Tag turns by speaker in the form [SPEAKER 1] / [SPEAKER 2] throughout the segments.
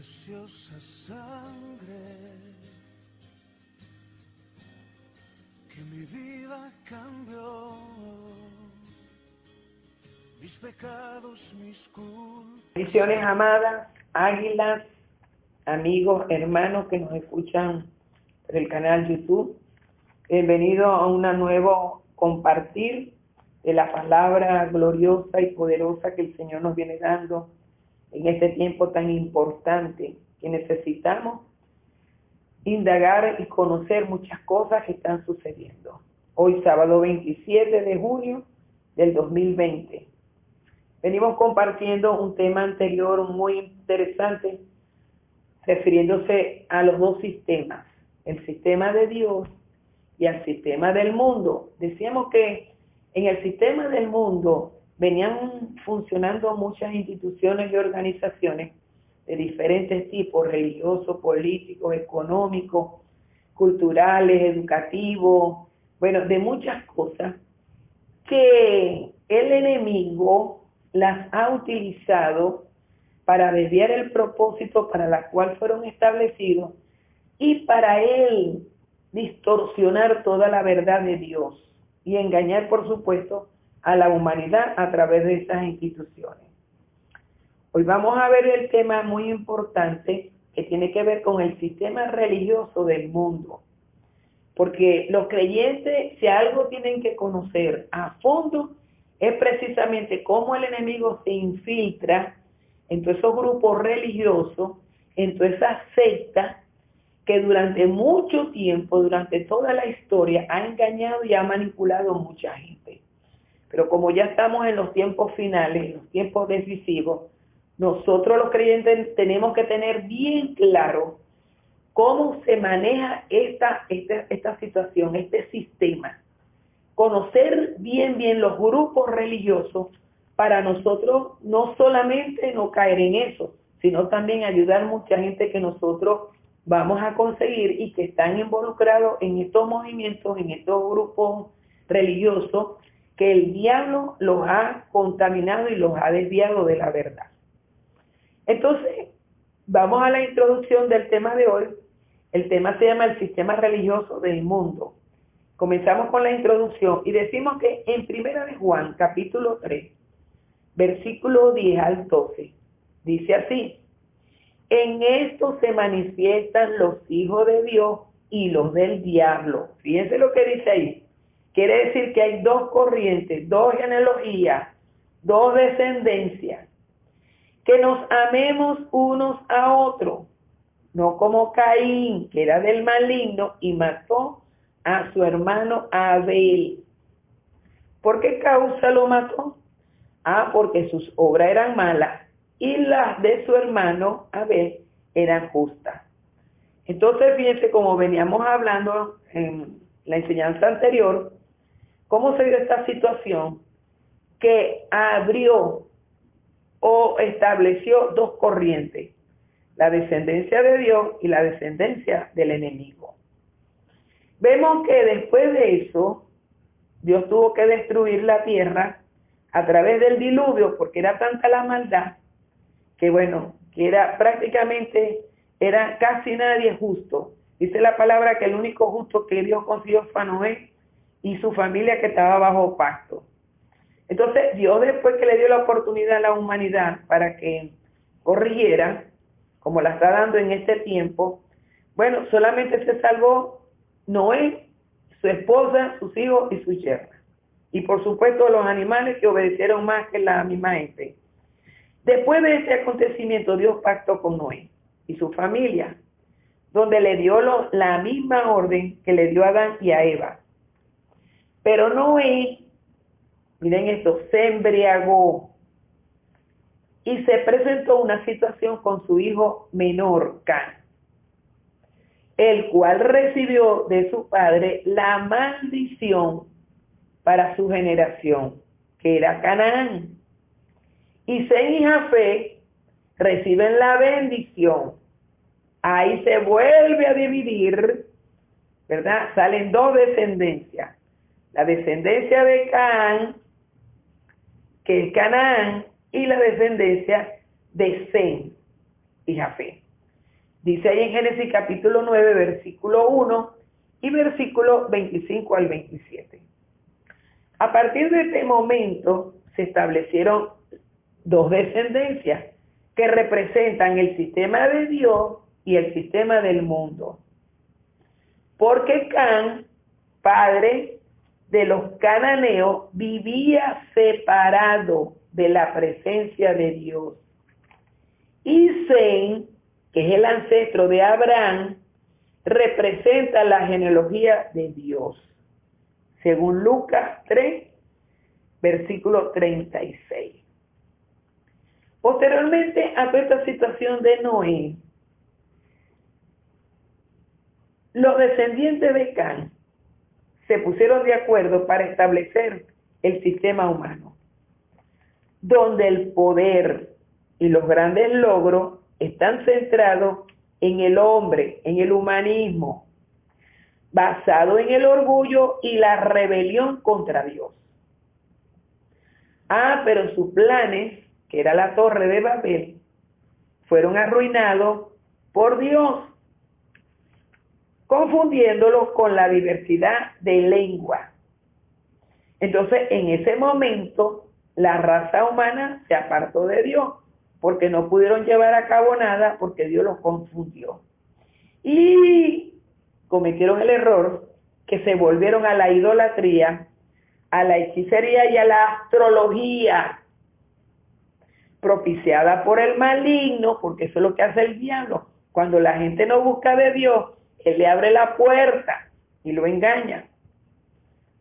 [SPEAKER 1] preciosa sangre que mi vida cambió, mis pecados, mis culpas.
[SPEAKER 2] Bendiciones, amadas, águilas, amigos, hermanos que nos escuchan por el canal YouTube. Bienvenido a un nuevo compartir de la palabra gloriosa y poderosa que el Señor nos viene dando en este tiempo tan importante que necesitamos indagar y conocer muchas cosas que están sucediendo. Hoy, sábado 27 de junio del 2020. Venimos compartiendo un tema anterior muy interesante, refiriéndose a los dos sistemas, el sistema de Dios y el sistema del mundo. Decíamos que en el sistema del mundo venían funcionando muchas instituciones y organizaciones de diferentes tipos, religiosos, políticos, económicos, culturales, educativos, bueno, de muchas cosas que el enemigo las ha utilizado para desviar el propósito para la cual fueron establecidos y para él distorsionar toda la verdad de Dios y engañar, por supuesto, a la humanidad a través de estas instituciones. Hoy vamos a ver el tema muy importante que tiene que ver con el sistema religioso del mundo. Porque los creyentes, si algo tienen que conocer a fondo, es precisamente cómo el enemigo se infiltra en todos esos grupos religiosos, en todas esas sectas que durante mucho tiempo, durante toda la historia, ha engañado y ha manipulado a mucha gente. Pero como ya estamos en los tiempos finales, en los tiempos decisivos, nosotros los creyentes tenemos que tener bien claro cómo se maneja esta situación, este sistema. Conocer bien los grupos religiosos para nosotros no solamente no caer en eso, sino también ayudar a mucha gente que nosotros vamos a conseguir y que están involucrados en estos movimientos, en estos grupos religiosos, que el diablo los ha contaminado y los ha desviado de la verdad. Entonces, vamos a la introducción del tema de hoy. El tema se llama el sistema religioso del mundo. Comenzamos con la introducción y decimos que en 1 de Juan, capítulo 3, versículo 10 al 12, dice así: en esto se manifiestan los hijos de Dios y los del diablo. Fíjense lo que dice ahí. Quiere decir que hay dos corrientes, dos genealogías, dos descendencias. Que nos amemos unos a otros, no como Caín, que era del maligno y mató a su hermano Abel. ¿Por qué causa lo mató? Porque sus obras eran malas y las de su hermano Abel eran justas. Entonces, fíjense, como veníamos hablando en la enseñanza anterior, cómo se dio esta situación que abrió o estableció dos corrientes, la descendencia de Dios y la descendencia del enemigo. Vemos que después de eso, Dios tuvo que destruir la tierra a través del diluvio, porque era tanta la maldad, que bueno, que era prácticamente, era casi nadie justo. Dice la palabra que el único justo que Dios consiguió fue a Noé y su familia que estaba bajo pacto. Entonces, Dios, después que le dio la oportunidad a la humanidad para que corrigiera, como la está dando en este tiempo, bueno, solamente se salvó Noé, su esposa, sus hijos y su yerna. Y por supuesto los animales que obedecieron más que la misma gente. Después de este acontecimiento, Dios pactó con Noé y su familia, donde le dio la misma orden que le dio a Adán y a Eva. Pero Noé, miren esto, se embriagó y se presentó una situación con su hijo menor, Can, el cual recibió de su padre la maldición para su generación, que era Canaán. Y Sem y Jafet reciben la bendición. Ahí se vuelve a dividir, ¿verdad? Salen dos descendencias. La descendencia de Canaán, que es Canaán, y la descendencia de Sem y Jafet. Dice ahí en Génesis capítulo 9, versículo 1 y versículo 25 al 27. A partir de este momento se establecieron dos descendencias que representan el sistema de Dios y el sistema del mundo. Porque Can, padre de los cananeos, vivía separado de la presencia de Dios. Y Sem, que es el ancestro de Abraham, representa la genealogía de Dios, según Lucas 3, versículo 36. Posteriormente a esta situación de Noé, los descendientes de Can se pusieron de acuerdo para establecer el sistema humano, donde el poder y los grandes logros están centrados en el hombre, en el humanismo, basado en el orgullo y la rebelión contra Dios. Pero sus planes, que era la Torre de Babel, fueron arruinados por Dios, confundiéndolo con la diversidad de lengua. Entonces, en ese momento, la raza humana se apartó de Dios, porque no pudieron llevar a cabo nada, porque Dios los confundió. Y cometieron el error que se volvieron a la idolatría, a la hechicería y a la astrología, propiciada por el maligno, porque eso es lo que hace el diablo. Cuando la gente no busca de Dios, Él le abre la puerta y lo engaña.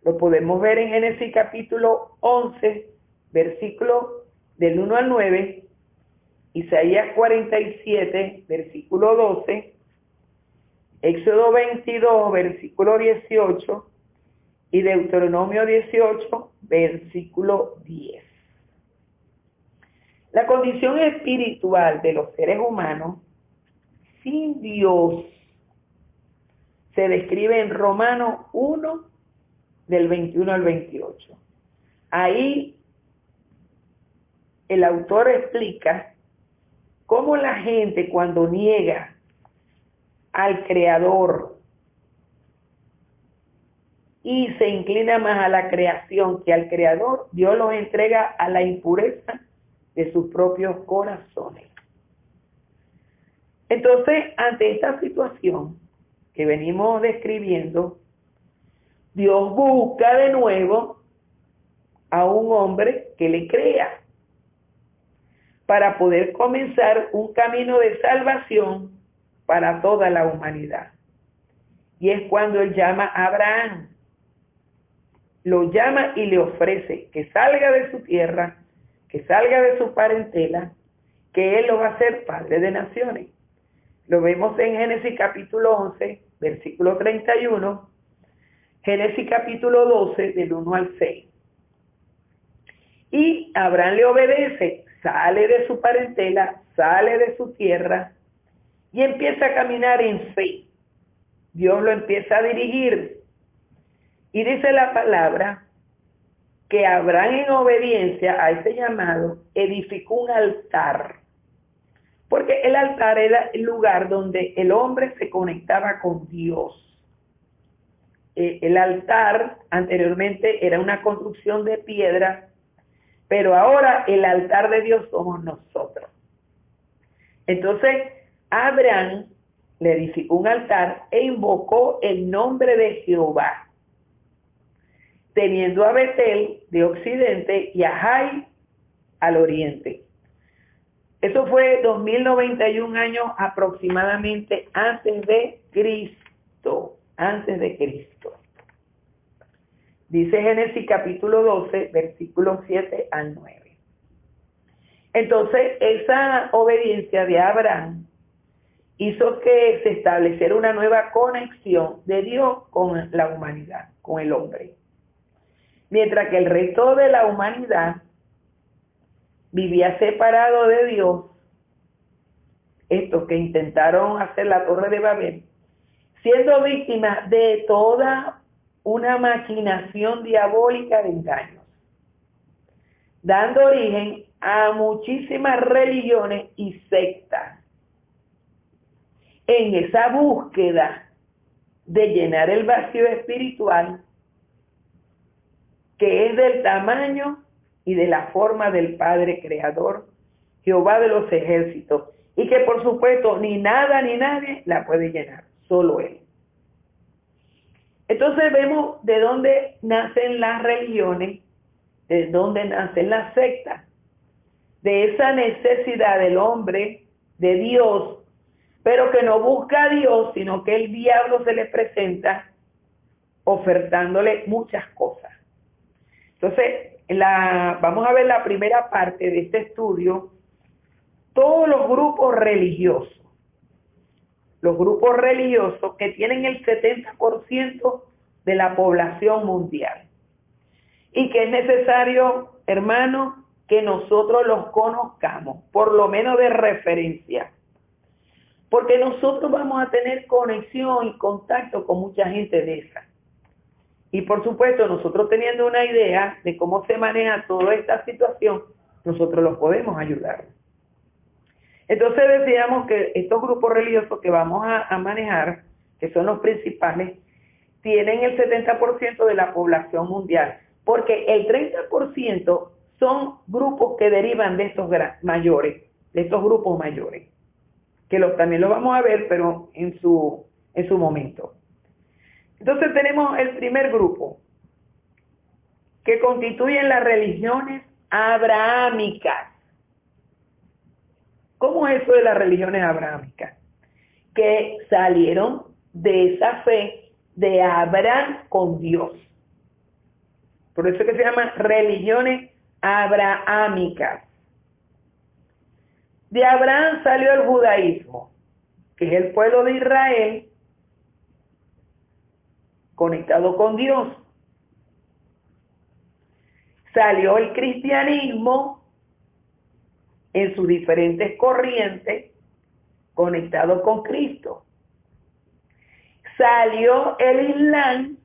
[SPEAKER 2] Lo podemos ver en Génesis capítulo 11, versículo del 1 al 9, Isaías 47, versículo 12, Éxodo 22, versículo 18, y Deuteronomio 18, versículo 10. La condición espiritual de los seres humanos sin Dios se describe en Romanos 1, del 21 al 28. Ahí el autor explica cómo la gente, cuando niega al Creador y se inclina más a la creación que al Creador, Dios los entrega a la impureza de sus propios corazones. Entonces, ante esta situación que venimos describiendo, Dios busca de nuevo a un hombre que le crea para poder comenzar un camino de salvación para toda la humanidad. Y es cuando Él llama a Abraham. Lo llama y le ofrece que salga de su tierra, que salga de su parentela, que Él lo va a hacer padre de naciones. Lo vemos en Génesis capítulo 11, versículo 31, Génesis capítulo 12, del 1 al 6. Y Abraham le obedece, sale de su parentela, sale de su tierra y empieza a caminar en fe. Dios lo empieza a dirigir. Y dice la palabra que Abraham, en obediencia a ese llamado, edificó un altar. Porque el altar era el lugar donde el hombre se conectaba con Dios. El altar anteriormente era una construcción de piedra, pero ahora el altar de Dios somos nosotros. Entonces, Abraham le edificó un altar e invocó el nombre de Jehová, teniendo a Betel de occidente y a Jai al oriente. Eso fue 2091 años aproximadamente antes de Cristo. Dice Génesis capítulo 12, versículos 7 al 9. Entonces, esa obediencia de Abraham hizo que se estableciera una nueva conexión de Dios con la humanidad, con el hombre. Mientras que el resto de la humanidad vivía separado de Dios, estos que intentaron hacer la Torre de Babel, siendo víctimas de toda una maquinación diabólica de engaños, dando origen a muchísimas religiones y sectas. en esa búsqueda de llenar el vacío espiritual que es del tamaño y de la forma del Padre Creador, Jehová de los ejércitos, y que por supuesto ni nada ni nadie la puede llenar, solo Él. Entonces vemos de dónde nacen las religiones, de dónde nacen las sectas, de esa necesidad del hombre de Dios, pero que no busca a Dios, sino que el diablo se le presenta ofertándole muchas cosas. Entonces, vamos a ver la primera parte de este estudio, todos los grupos religiosos que tienen el 70% de la población mundial y que es necesario, hermanos, que nosotros los conozcamos, por lo menos de referencia, porque nosotros vamos a tener conexión y contacto con mucha gente de esa. Y por supuesto, nosotros teniendo una idea de cómo se maneja toda esta situación, nosotros los podemos ayudar. Entonces decíamos que estos grupos religiosos que vamos a manejar, que son los principales, tienen el 70% de la población mundial, porque el 30% son grupos que derivan de estos mayores, de estos grupos mayores, que también los vamos a ver, pero en su momento. Entonces tenemos el primer grupo, que constituyen las religiones abrahámicas. ¿Cómo es eso de las religiones abrahámicas? Que salieron de esa fe de Abraham con Dios. Por eso es que se llaman religiones abrahámicas. De Abraham salió el judaísmo, que es el pueblo de Israel conectado con Dios. Salió el cristianismo en sus diferentes corrientes, conectado con Cristo. Salió el Islam,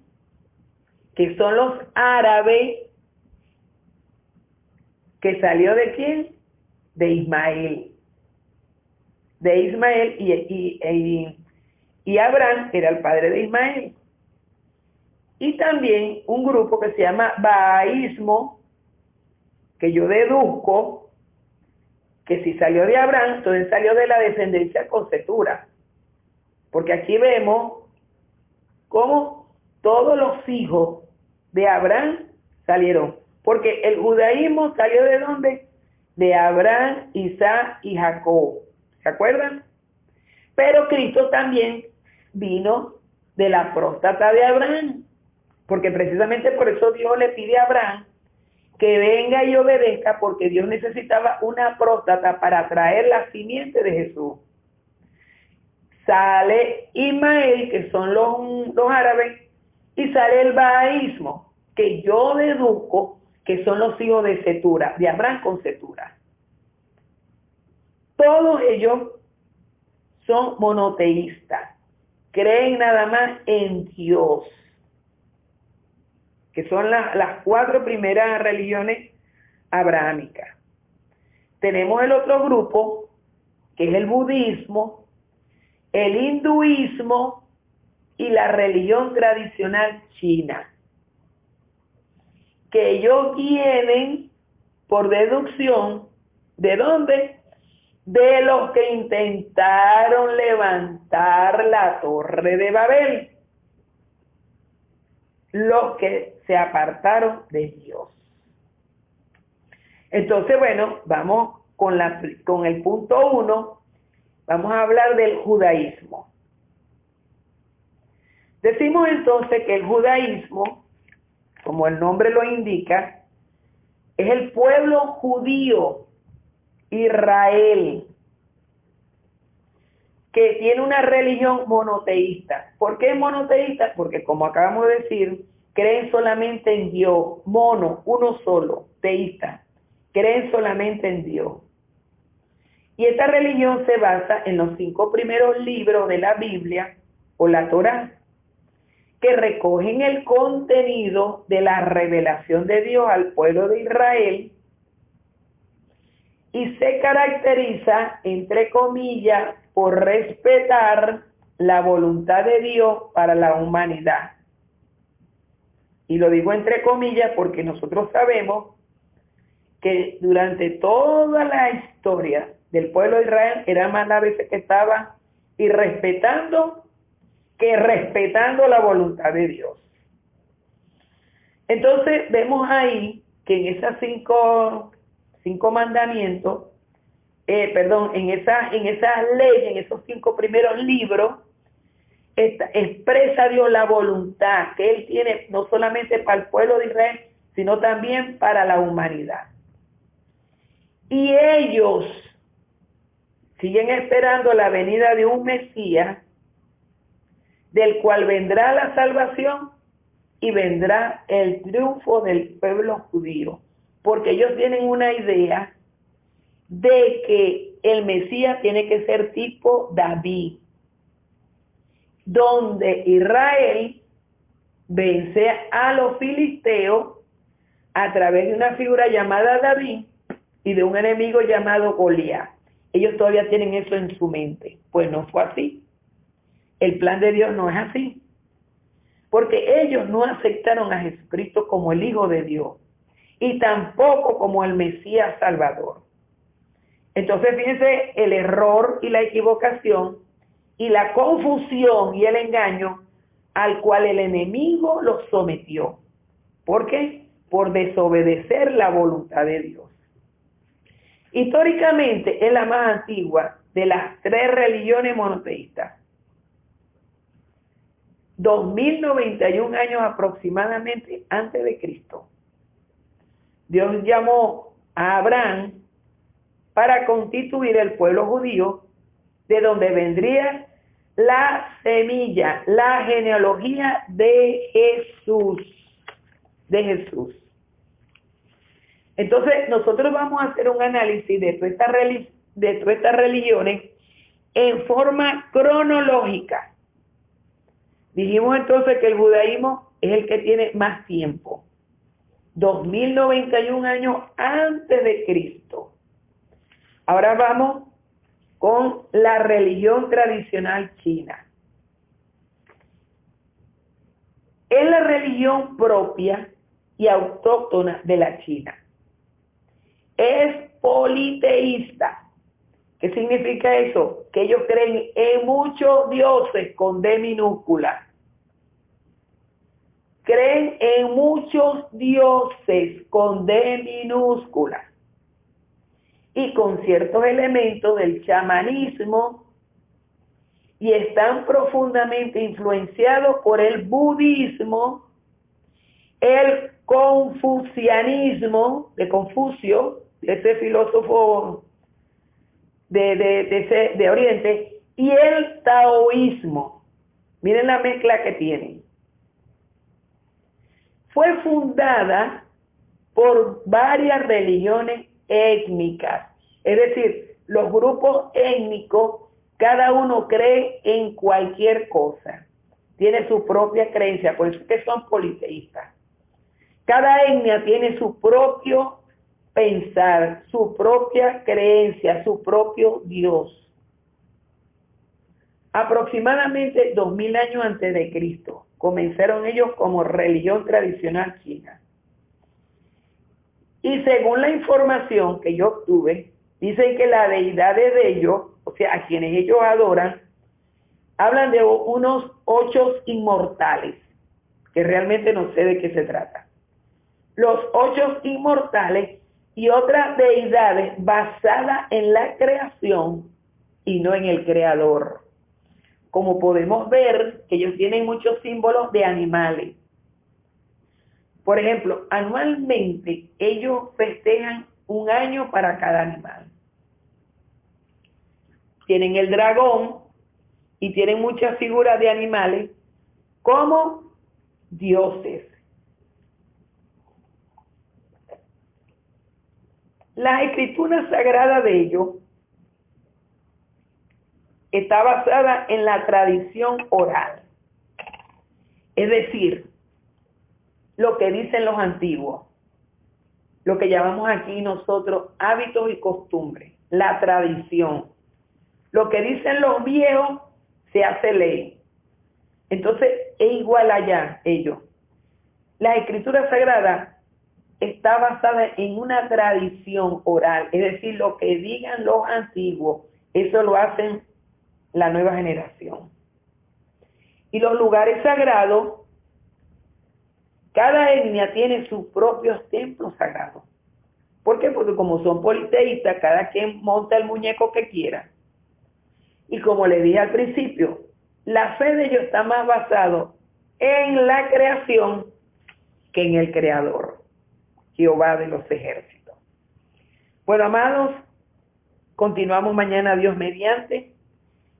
[SPEAKER 2] que son los árabes, que salió ¿de quién? De Ismael. De Ismael y Abraham era el padre de Ismael. Y también un grupo que se llama Bahaísmo, que yo deduzco que si salió de Abraham, entonces salió de la descendencia concetura. Porque aquí vemos cómo todos los hijos de Abraham salieron. Porque el judaísmo salió ¿de dónde? De Abraham, Isaac y Jacob. ¿Se acuerdan? Pero Cristo también vino de la próstata de Abraham. Porque precisamente por eso Dios le pide a Abraham que venga y obedezca, porque Dios necesitaba una próstata para traer la simiente de Jesús. Sale Ismael, que son los árabes, y sale el bahaísmo, que yo deduzco que son los hijos de Setura, de Abraham con Setura. Todos ellos son monoteístas, creen nada más en Dios, que son las 4 primeras religiones abrahámicas. Tenemos el otro grupo, que es el budismo, el hinduismo y la religión tradicional china, que ellos vienen por deducción, ¿de dónde? De los que intentaron levantar la Torre de Babel, los que se apartaron de Dios. Entonces, bueno, vamos con el punto 1, vamos a hablar del judaísmo. Decimos entonces que el judaísmo, como el nombre lo indica, es el pueblo judío, Israel, que tiene una religión monoteísta. ¿Por qué monoteísta? Porque, como acabamos de decir, creen solamente en Dios, mono, uno solo, teísta, creen solamente en Dios. Y esta religión se basa en los 5 primeros libros de la Biblia o la Torá, que recogen el contenido de la revelación de Dios al pueblo de Israel y se caracteriza, entre comillas, por respetar la voluntad de Dios para la humanidad. Y lo digo entre comillas porque nosotros sabemos que durante toda la historia del pueblo de Israel era más las veces que estaba irrespetando que respetando la voluntad de Dios. Entonces vemos ahí que en esas cinco mandamientos, en esa ley, en esos 5 primeros libros, expresa Dios la voluntad que Él tiene no solamente para el pueblo de Israel, sino también para la humanidad. Y ellos siguen esperando la venida de un Mesías, del cual vendrá la salvación y vendrá el triunfo del pueblo judío, porque ellos tienen una idea de que el Mesías tiene que ser tipo David, donde Israel vence a los filisteos a través de una figura llamada David y de un enemigo llamado Goliat. Ellos todavía tienen eso en su mente. Pues no fue así. El plan de Dios no es así. Porque ellos no aceptaron a Jesucristo como el Hijo de Dios y tampoco como el Mesías Salvador. Entonces fíjense el error y la equivocación y la confusión y el engaño al cual el enemigo los sometió. ¿Por qué? Por desobedecer la voluntad de Dios. Históricamente es la más antigua de las 3 religiones monoteístas. 2091 años aproximadamente antes de Cristo. Dios llamó a Abraham para constituir el pueblo judío, de donde vendría la semilla, la genealogía de Jesús. Entonces, nosotros vamos a hacer un análisis de todas estas religiones en forma cronológica. Dijimos entonces que el judaísmo es el que tiene más tiempo, 2091 años antes de Cristo. Ahora vamos con la religión tradicional china. Es la religión propia y autóctona de la China. Es politeísta. ¿Qué significa eso? Que ellos creen en muchos dioses con D minúscula. Creen en muchos dioses con D minúscula. Y con ciertos elementos del chamanismo, y están profundamente influenciados por el budismo, el confucianismo de Confucio, ese filósofo de Oriente, y el taoísmo. Miren la mezcla que tienen. Fue fundada por varias religiones étnicas, es decir, los grupos étnicos, cada uno cree en cualquier cosa, tiene su propia creencia, por eso es que son politeístas. Cada etnia tiene su propio pensar, su propia creencia, su propio Dios. Aproximadamente 2000 años antes de Cristo comenzaron ellos como religión tradicional china. Y según la información que yo obtuve, dicen que las deidades de ellos, o sea, a quienes ellos adoran, hablan de unos 8 inmortales, que realmente no sé de qué se trata. Los 8 inmortales y otras deidades basadas en la creación y no en el creador. Como podemos ver, que ellos tienen muchos símbolos de animales. Por ejemplo, anualmente ellos festejan un año para cada animal. Tienen el dragón y tienen muchas figuras de animales como dioses. La escritura sagrada de ellos está basada en la tradición oral. Es decir, lo que dicen los antiguos, lo que llamamos aquí nosotros hábitos y costumbres, la tradición, Lo que dicen los viejos se hace ley. Entonces es igual allá ellos. La escritura sagrada está basada en una tradición oral, es decir, lo que digan los antiguos, eso lo hacen la nueva generación. Y los lugares sagrados, cada etnia tiene sus propios templos sagrados. ¿Por qué? Porque como son politeístas, cada quien monta el muñeco que quiera. Y como le dije al principio, la fe de ellos está más basada en la creación que en el Creador, Jehová de los ejércitos. Bueno, amados, continuamos mañana, Dios mediante.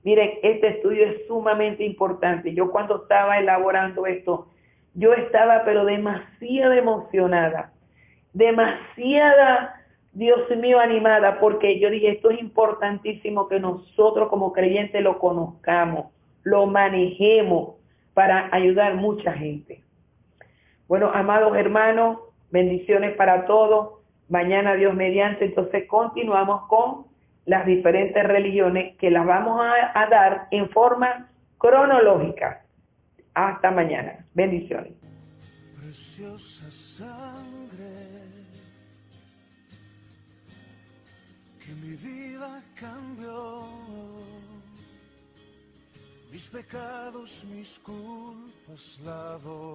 [SPEAKER 2] Miren, este estudio es sumamente importante. Yo cuando estaba elaborando esto, yo estaba pero demasiado emocionada, demasiada, Dios mío, animada, porque yo dije, esto es importantísimo que nosotros como creyentes lo conozcamos, lo manejemos para ayudar a mucha gente. Bueno, amados hermanos, bendiciones para todos. Mañana, Dios mediante, entonces continuamos con las diferentes religiones que las vamos a dar en forma cronológica. Hasta mañana. Bendiciones.
[SPEAKER 1] Preciosa sangre que mi vida cambió. Mis pecados, mis culpas lavó.